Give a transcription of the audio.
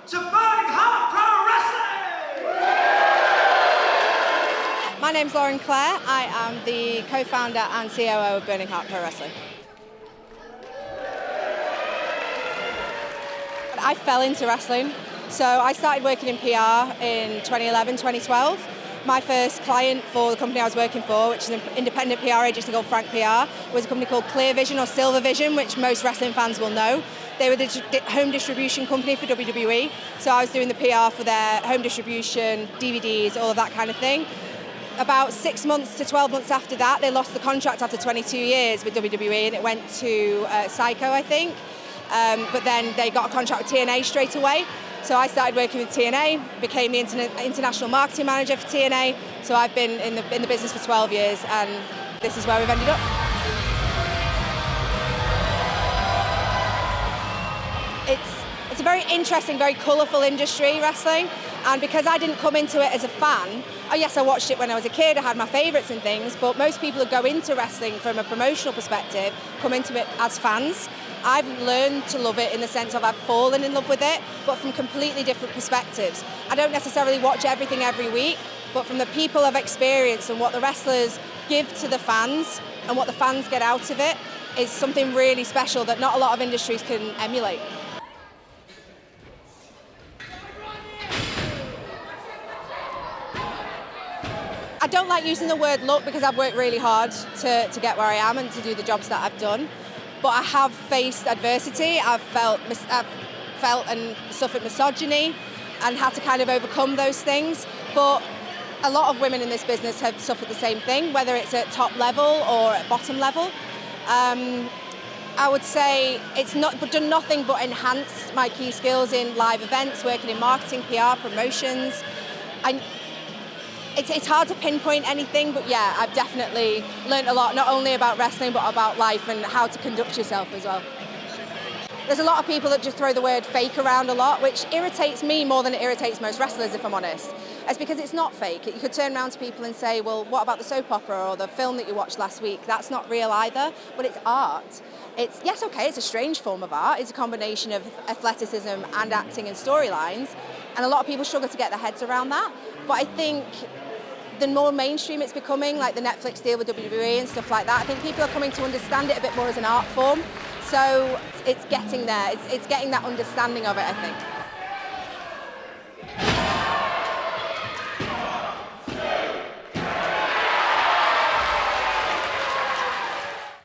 to Burning Heart Pro Wrestling! My name's Lauren Klair. I am the co-founder and COO of Burning Heart Pro Wrestling. I fell into wrestling. So I started working in PR in 2011, 2012. My first client for the company I was working for, which is an independent PR agency called Frank PR, was a company called Clear Vision or Silver Vision, which most wrestling fans will know. They were the home distribution company for WWE. So I was doing the PR for their home distribution, DVDs, all of that kind of thing. About 6 months to 12 months after that, they lost the contract after 22 years with WWE, and it went to Psycho, I think. But then they got a contract with TNA straight away. So I started working with TNA, became the international marketing manager for TNA. So I've been in the business for 12 years, and this is where we've ended up. It's a very interesting, very colourful industry, wrestling. And because I didn't come into it as a fan, yes, I watched it when I was a kid, I had my favourites and things, but most people who go into wrestling from a promotional perspective come into it as fans. I've learned to love it in the sense of I've fallen in love with it, but from completely different perspectives. I don't necessarily watch everything every week, but from the people I've experienced and what the wrestlers give to the fans and what the fans get out of it is something really special that not a lot of industries can emulate. I don't like using the word luck because I've worked really hard to get where I am and to do the jobs that I've done. But I have faced adversity. I've felt and suffered misogyny and had to kind of overcome those things. But a lot of women in this business have suffered the same thing, whether it's at top level or at bottom level. I would say it's done nothing but enhance my key skills in live events, working in marketing, PR, promotions. It's hard to pinpoint anything, but yeah, I've definitely learned a lot, not only about wrestling, but about life and how to conduct yourself as well. There's a lot of people that just throw the word fake around a lot, which irritates me more than it irritates most wrestlers, if I'm honest. It's because it's not fake. You could turn around to people and say, well, what about the soap opera or the film that you watched last week? That's not real either, but it's art. Yes, okay, it's a strange form of art. It's a combination of athleticism and acting and storylines, and a lot of people struggle to get their heads around that. But I think the more mainstream it's becoming, like the Netflix deal with WWE and stuff like that, I think people are coming to understand it a bit more as an art form. So it's getting there. It's getting that understanding of it, I think.